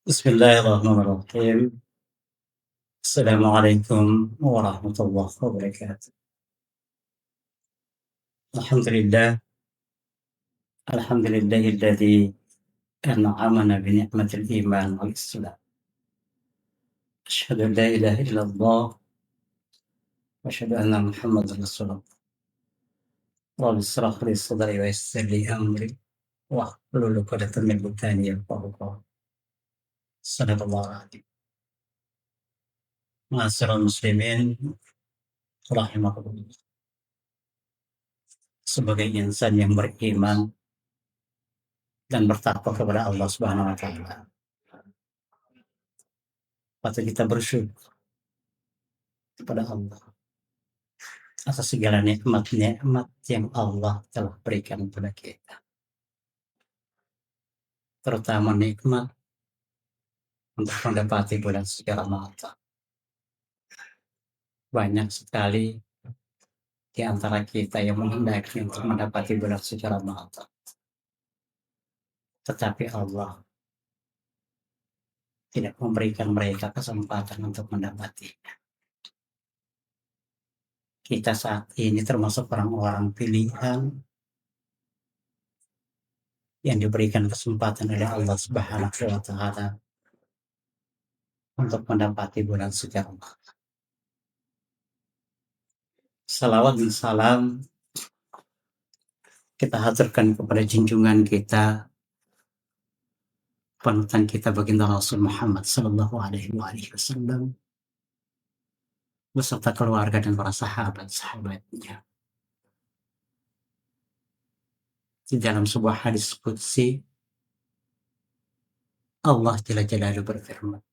Bismillahirrahmanirrahim. Assalamualaikum warahmatullahi wabarakatuh. Alhamdulillah, alhamdulillahilladzi an'amana bi ni'matil iman wal islam. Asyhadu an la ilaha illallah wa asyhadu anna Muhammadar Rasulullah. Rabbi ishrah li sadri wa yassir li amri wahlul 'uqdatam min lisani yafqahu qawli. Shadaqallahul adzim. Ma'asyiral muslimin rahimakumullah. Sebagai insan yang beriman dan bertakwa kepada Allah Subhanahu wa taala, patut kita bersyukur kepada Allah atas segala nikmat-nikmat yang Allah telah berikan kepada kita. Terutama nikmat untuk mendapati bulan suci Ramadan. Banyak sekali di antara kita yang menghendaki untuk mendapati bulan suci Ramadan. Tetapi Allah tidak memberikan mereka kesempatan untuk mendapatinya. Kita saat ini termasuk orang-orang pilihan yang diberikan kesempatan oleh Allah Subhanahu wa taala untuk mendapati bulan suci Ramadan. Salawat dan salam kita haturkan kepada junjungan kita, panutan kita baginda Rasul Muhammad sallallahu alaihi wasallam beserta keluarga dan para sahabat-sahabatnya. Di dalam sebuah hadis qudsi, Allah Jalla Jalaluhu berfirman,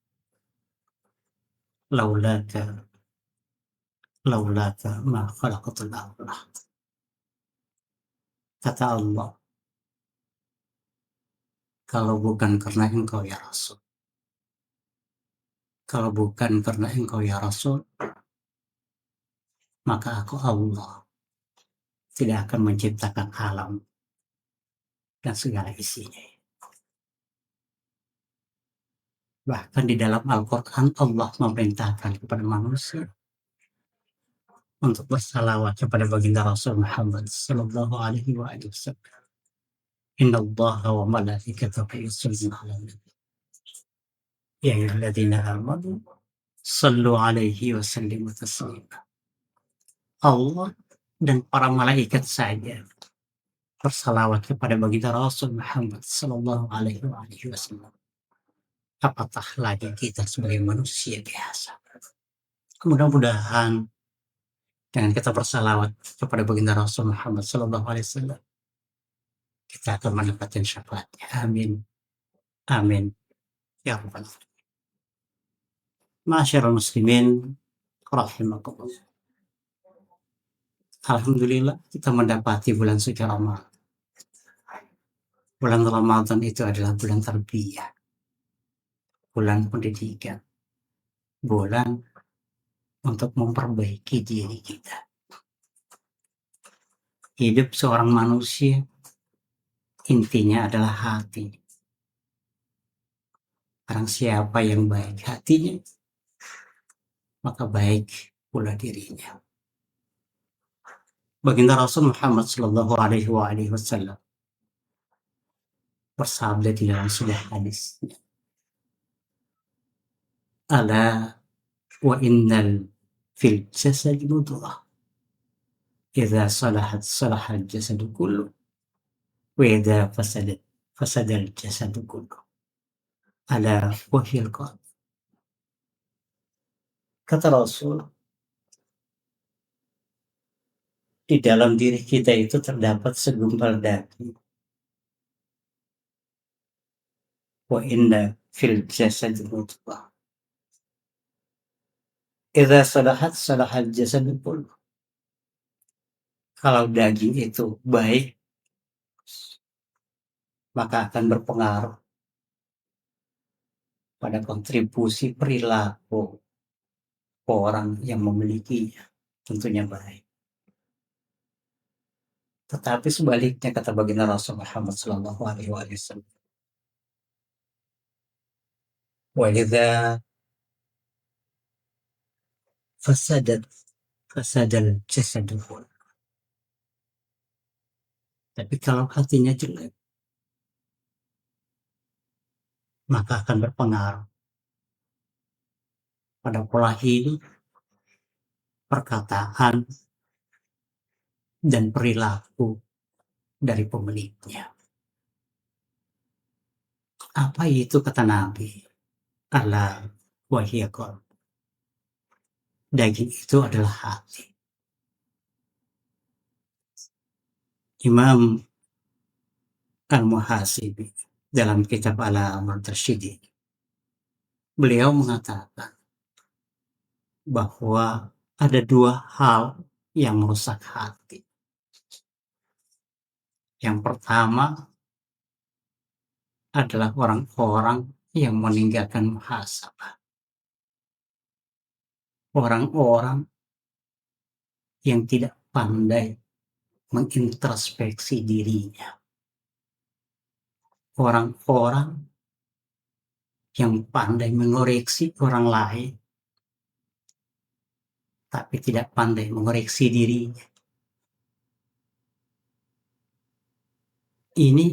"Laulaka ma khalaqatul arda." Kata Allah, kalau bukan karena engkau ya Rasul, kalau bukan karena engkau ya Rasul, maka aku Allah tidak akan menciptakan alam dan segala isinya. Bahkan di dalam Al-Quran Allah memerintahkan kepada manusia untuk bersalawat kepada baginda Rasul Muhammad sallallahu alaihi wasallam. Inna Allaha wa malaikatahu yusholluna 'alan nabi. Ya ayyuhalladzina amanu shallu 'alaihi wa sallimu taslima. Allah dan para malaikat saja bersalawat kepada baginda Rasul Muhammad sallallahu alaihi wasallam. Apatah lagi kita sebagai manusia biasa. Mudah-mudahan dengan kita bersalawat kepada baginda Rasul Muhammad sallallahu alaihi wasallam, kita akan mendapatkan syafaatnya. Amin. Amin. Ya Rabbal alamin. Ma'asyiral muslimin rahimakumullah. Alhamdulillah kita mendapati bulan suci Ramadan. Bulan Ramadan itu adalah bulan tarbiyah, bulan pendidikan, bulan untuk memperbaiki diri kita. Hidup seorang manusia intinya adalah hati. Barang siapa yang baik hatinya, maka baik pula dirinya. Baginda Rasul Muhammad sallallahu alaihi wasallam bersabda di dalam sebuah hadis, "Ala wa innal fil jasad mudghah. Idza salahat salahal jasadu kullu wa idza fasadat fasadal jasadu kullu. Ala wa hiyal qalb." Kata Rasul, di dalam diri kita itu terdapat segumpal daging. Wa inna fil jasad mudghah. Idza salahat salahal jasadu kullu. Kalau daging itu baik, maka akan berpengaruh pada kontribusi perilaku orang yang memilikinya, tentunya baik. Tetapi sebaliknya, kata baginda Rasul Muhammad sallallahu alaihi wasallam, Walidha fasadat fasadal jasadu. Tapi kalau hatinya jelek, maka akan berpengaruh pada pola hidup, perkataan, dan perilaku dari pemiliknya. Apa itu kata Nabi? Ala wahiyakol. Daging itu adalah hati. Imam Al-Muhasibi dalam kitab Al-Murtasyidi, beliau mengatakan bahwa ada dua hal yang merusak hati. Yang pertama adalah orang-orang yang meninggalkan muhasabah. Orang-orang yang tidak pandai mengintrospeksi dirinya. Orang-orang yang pandai mengoreksi orang lain, tapi tidak pandai mengoreksi dirinya. Ini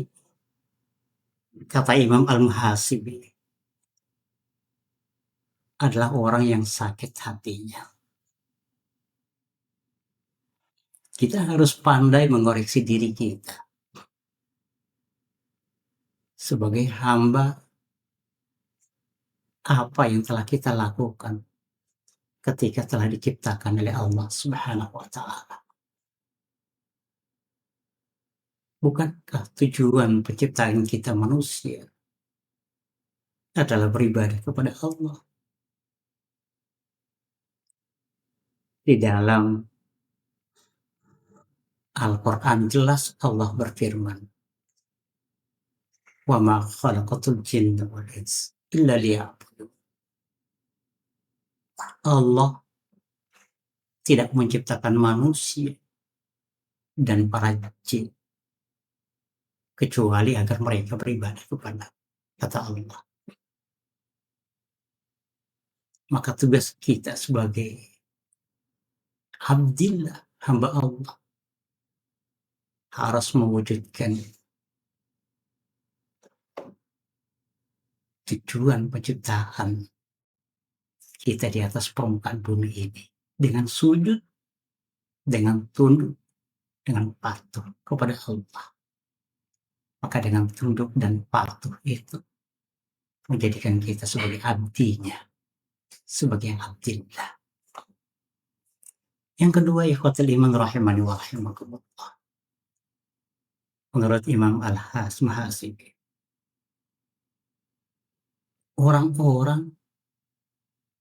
kata Imam Al-Muhasibi adalah orang yang sakit hatinya. Kita harus pandai mengoreksi diri kita sebagai hamba. Apa yang telah kita lakukan ketika telah diciptakan oleh Allah Subhanahu wa Ta'ala? Bukankah tujuan penciptaan kita manusia adalah beribadah kepada Allah? Di dalam Al-Quran jelas Allah berfirman, "Wa ma khalaqatul jinna wal insa illa liya'budun." Allah tidak menciptakan manusia dan para jin kecuali agar mereka beribadah kepada kata Allah. Maka tugas kita sebagai abdillah, hamba Allah, harus mewujudkan tujuan penciptaan kita di atas permukaan bumi ini dengan sujud, dengan tunduk, dengan patuh kepada Allah. Maka dengan tunduk dan patuh itu menjadikan kita sebagai abdinya, sebagai abdillah. Yang kedua, ikhwatul iman rahimani wa rahimakumullah. Menurut Imam Al-Muhasibi, orang-orang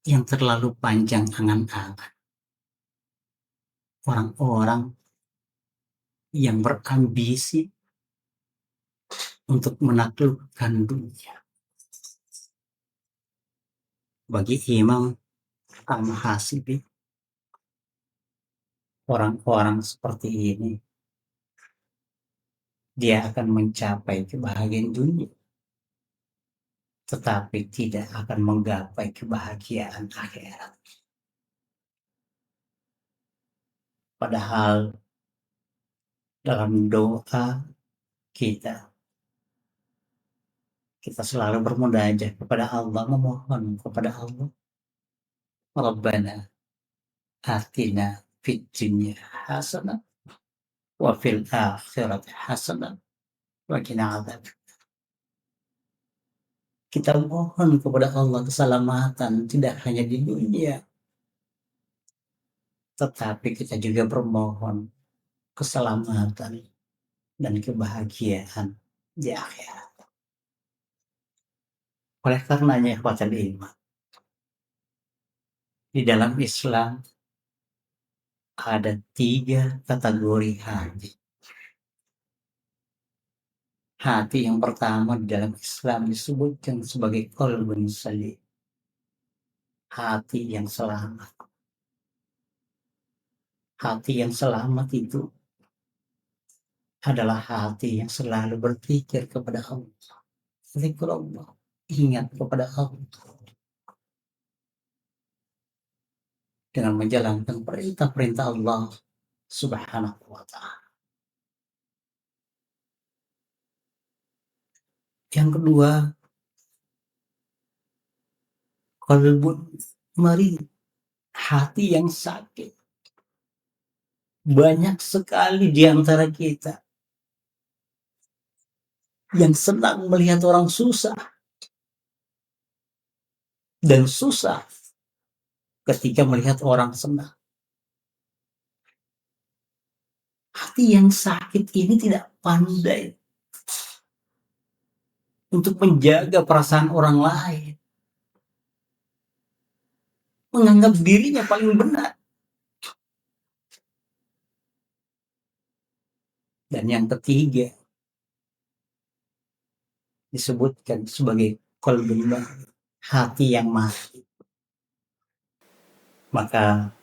yang terlalu panjang angan-angan, orang-orang yang berambisi untuk menaklukkan dunia. Bagi Imam Al-Muhasibi, orang-orang seperti ini, dia akan mencapai kebahagiaan dunia, tetapi tidak akan menggapai kebahagiaan akhirat. Padahal dalam doa kita selalu bermunajat kepada Allah, memohon kepada Allah, Rabbana atina fid dunya hasanah wa fil akhirati hasanah wa qina adzabannar. Kita mohon kepada Allah keselamatan tidak hanya di dunia, tetapi kita juga bermohon keselamatan dan kebahagiaan di akhirat. Oleh karenanya, ikhwatal iman, di dalam Islam ada 3 kategori hati. Hati yang pertama di dalam Islam disebutkan sebagai qalbun salim, hati yang selamat. Hati yang selamat itu adalah hati yang selalu berpikir kepada Allah, zikrullah, ingat kepada Allah dengan menjalankan perintah-perintah Allah Subhanahu wa Ta'ala. Yang kedua, qalbun marid, hati yang sakit. Banyak sekali di antara kita yang senang melihat orang susah dan susah ketika melihat orang senang. Hati yang sakit ini tidak pandai untuk menjaga perasaan orang lain, menganggap dirinya paling benar. Dan yang ketiga disebutkan sebagai qalbun marid, hati yang mati. Maka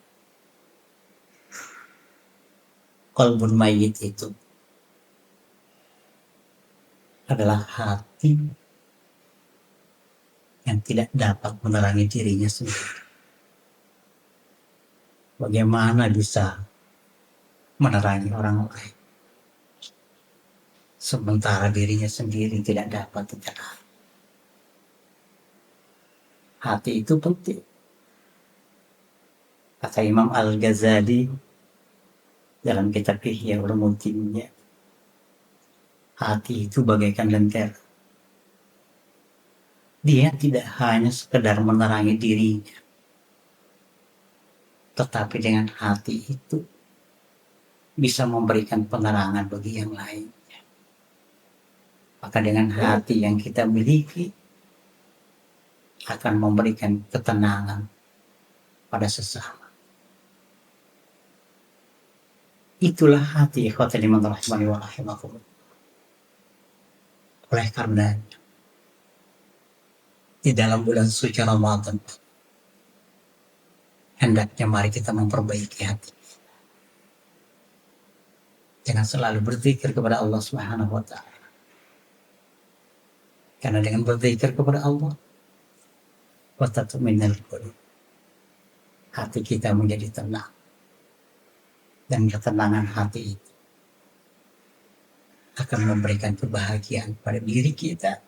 qalbun mayyit itu adalah hati yang tidak dapat menerangi dirinya sendiri. Bagaimana bisa menerangi orang lain sementara dirinya sendiri tidak dapat terang? Hati itu penting. Kata Imam Al-Ghazali dalam kitab Ihya Ulumuddin, hati itu bagaikan lentera. Dia tidak hanya sekedar menerangi dirinya, tetapi dengan hati itu bisa memberikan penerangan bagi yang lain. Maka dengan hati yang kita miliki akan memberikan ketenangan pada sesama. Itulah hati ikhwatal iman rahimani wa rahimakumullah. Oleh karena di dalam bulan suci Ramadan, hendaknya mari kita memperbaiki hati. Jangan selalu berzikir kepada Allah Subhanahu wa Ta'ala. Karena dengan berzikir kepada Allah, wa tatma'innul qulub, hati kita menjadi tenang. Dan ketenangan hati itu akan memberikan kebahagiaan pada diri kita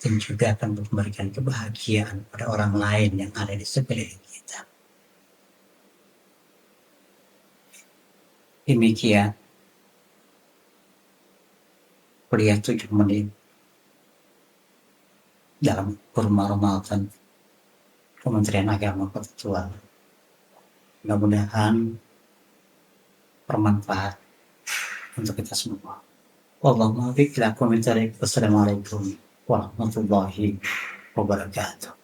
dan juga akan memberikan kebahagiaan pada orang lain yang ada di sekeliling kita. Demikian kuliah 7 menit dalam kurun Ramadan Kementerian Agama Kota Tua. Mudah-mudahan bermanfaat untuk kita semua. Wallahul muwaffiq ila aqwamit thoriq. Wassalamualaikum warahmatullahi wabarakatuh.